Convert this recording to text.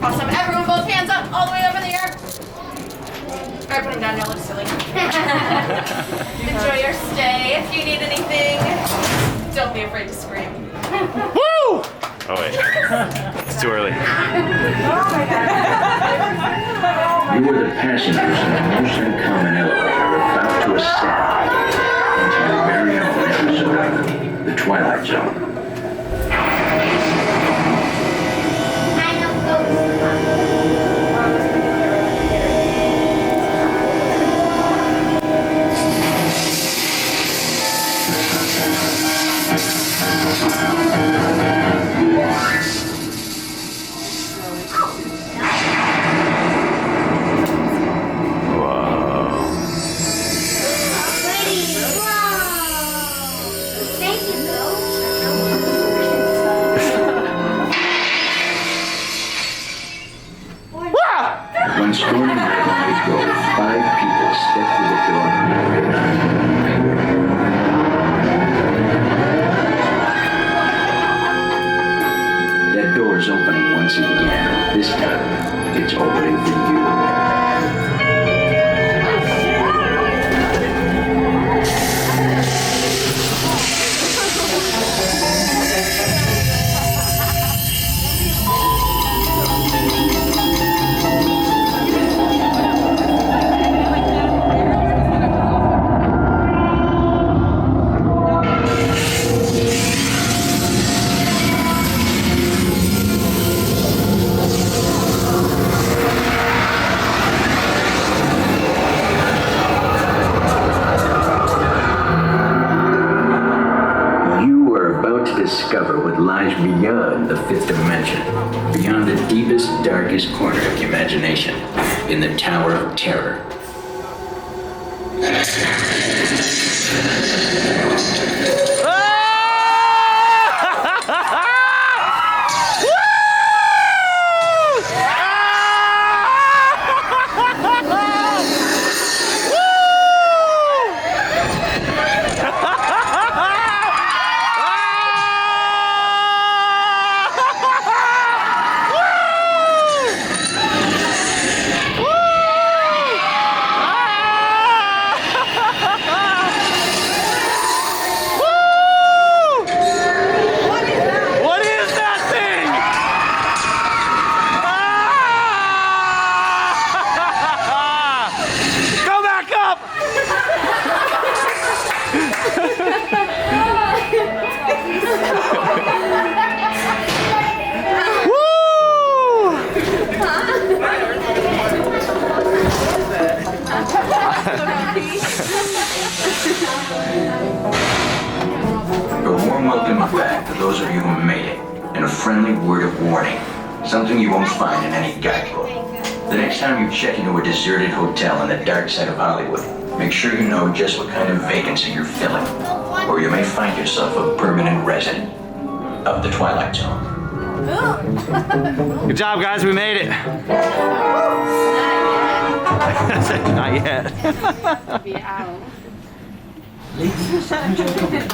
Awesome. Everyone, both hands up, all the way up in the air. Alright, put them down, y'all look silly. Enjoy your stay. If you need anything, don't be afraid to scream. Woo! Oh wait, it's too early. You were the passengers in the most uncommon elevator about to ascend into your very own episode of The Twilight Zone. When stormy night go, 5 people step through the door. That door is opening once again. This time, it's opening for you. Discover what lies beyond the 5th dimension, beyond the deepest, darkest corner of the imagination, in the Tower of Terror. A warm welcome back to those of you who made it, and a friendly word of warning. Something you won't find in any guidebook. The next time you check into a deserted hotel in the dark side of Hollywood, make sure you know just what kind of vacancy you're filling, or you may find yourself a permanent resident of the Twilight Zone. Good job, guys. We made it. Not yet. Be out. Ladies and gentlemen.